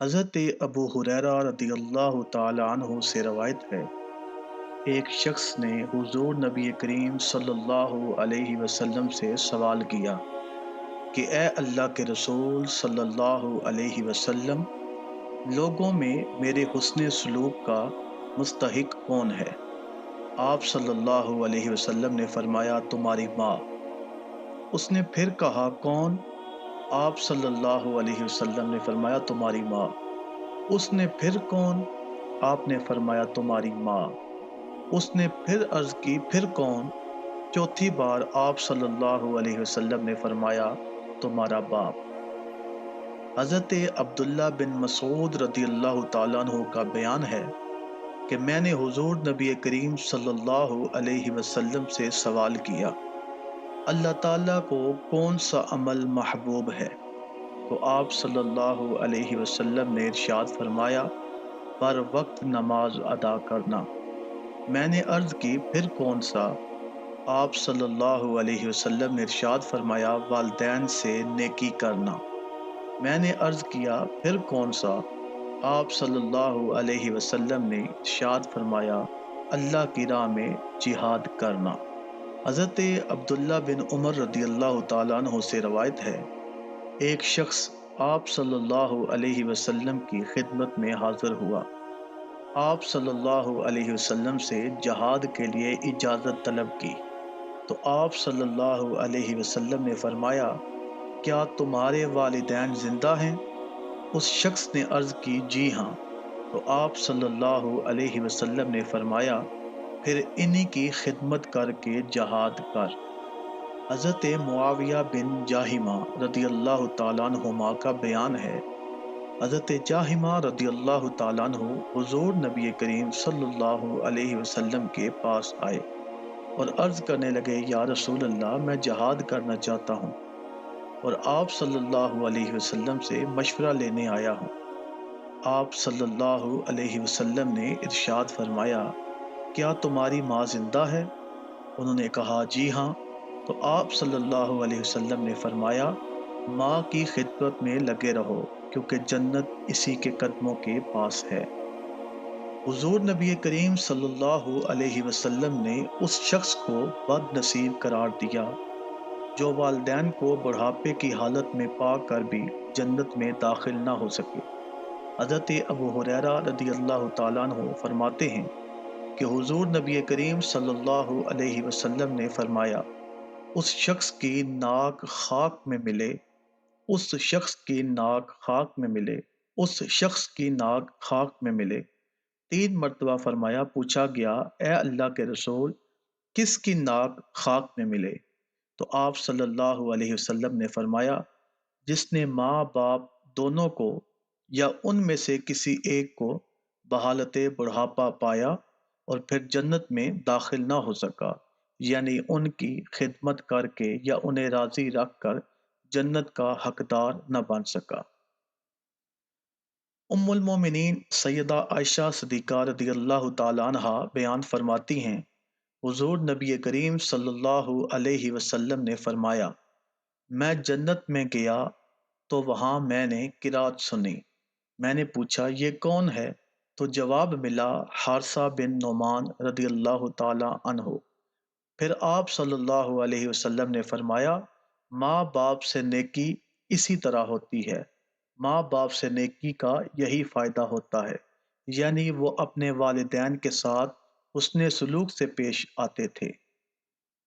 حضرت ابو ہریرہ رضی اللہ تعالی عنہ سے روایت ہے، ایک شخص نے حضور نبی کریم صلی اللہ علیہ وسلم سے سوال کیا کہ اے اللہ کے رسول صلی اللہ علیہ وسلم، لوگوں میں میرے حسن سلوک کا مستحق کون ہے؟ آپ صلی اللہ علیہ وسلم نے فرمایا تمہاری ماں۔ اس نے پھر کہا کون؟ آپ صلی اللہ علیہ وسلم نے فرمایا تمہاری ماں۔ اس نے پھر کون؟ آپ نے فرمایا تمہاری ماں۔ اس نے پھر عرض کی پھر کون؟ چوتھی بار آپ صلی اللہ علیہ وسلم نے فرمایا تمہارا باپ۔ حضرت عبداللہ بن مسعود رضی اللہ تعالیٰ عنہ کا بیان ہے کہ میں نے حضور نبی کریم صلی اللہ علیہ وسلم سے سوال کیا، اللہ تعالیٰ کو کون سا عمل محبوب ہے؟ تو آپ صلی اللہ علیہ وسلم نے ارشاد فرمایا بر وقت نماز ادا کرنا۔ میں نے عرض کی پھر کون سا؟ آپ صلی اللہ علیہ وسلم نے ارشاد فرمایا والدین سے نیکی کرنا۔ میں نے عرض کیا پھر کون سا؟ آپ صلی اللہ علیہ وسلم نے ارشاد فرمایا اللہ کی راہ میں جہاد کرنا۔ حضرت عبداللہ بن عمر رضی اللہ تعالیٰ عنہ سے روایت ہے، ایک شخص آپ صلی اللہ علیہ وسلم کی خدمت میں حاضر ہوا۔ آپ صلی اللہ علیہ وسلم سے جہاد کے لیے اجازت طلب کی تو آپ صلی اللہ علیہ وسلم نے فرمایا کیا تمہارے والدین زندہ ہیں؟ اس شخص نے عرض کی جی ہاں۔ تو آپ صلی اللہ علیہ وسلم نے فرمایا پھر انہی کی خدمت کر کے جہاد کر۔ حضرت معاویہ بن جاہمہ رضی اللہ تعالیٰ عنہما کا بیان ہے، حضرت جاہمہ رضی اللہ تعالیٰ عنہ حضور نبی کریم صلی اللہ علیہ وسلم کے پاس آئے اور عرض کرنے لگے یا رسول اللہ، میں جہاد کرنا چاہتا ہوں اور آپ صلی اللہ علیہ وسلم سے مشورہ لینے آیا ہوں۔ آپ صلی اللہ علیہ وسلم نے ارشاد فرمایا کیا تمہاری ماں زندہ ہے؟ انہوں نے کہا جی ہاں۔ تو آپ صلی اللہ علیہ وسلم نے فرمایا ماں کی خدمت میں لگے رہو کیونکہ جنت اسی کے قدموں کے پاس ہے۔ حضور نبی کریم صلی اللہ علیہ وسلم نے اس شخص کو بد نصیب قرار دیا جو والدین کو بڑھاپے کی حالت میں پا کر بھی جنت میں داخل نہ ہو سکے۔ حضرت ابو ہریرہ رضی اللہ تعالیٰ عنہ فرماتے ہیں کہ حضور نبی کریم صلی اللہ علیہ وسلم نے فرمایا اس شخص کی ناک خاک میں ملے، اس شخص کی ناک خاک میں ملے، اس شخص کی ناک خاک میں ملے۔ 3 مرتبہ فرمایا، پوچھا گیا اے اللہ کے رسول کس کی ناک خاک میں ملے؟ تو آپ صلی اللہ علیہ وسلم نے فرمایا جس نے ماں باپ دونوں کو یا ان میں سے کسی ایک کو بحالت بڑھاپا پایا اور پھر جنت میں داخل نہ ہو سکا، یعنی ان کی خدمت کر کے یا انہیں راضی رکھ کر جنت کا حقدار نہ بن سکا۔ ام المومنین سیدہ عائشہ صدیقہ رضی اللہ تعالی عنہا بیان فرماتی ہیں، حضور نبی کریم صلی اللہ علیہ وسلم نے فرمایا میں جنت میں گیا تو وہاں میں نے قرات سنی۔ میں نے پوچھا یہ کون ہے؟ تو جواب ملا حارثہ بن نعمان رضی اللہ تعالی عنہ۔ پھر آپ صلی اللہ علیہ وسلم نے فرمایا ماں باپ سے نیکی اسی طرح ہوتی ہے، ماں باپ سے نیکی کا یہی فائدہ ہوتا ہے، یعنی وہ اپنے والدین کے ساتھ حسن سلوک سے پیش آتے تھے۔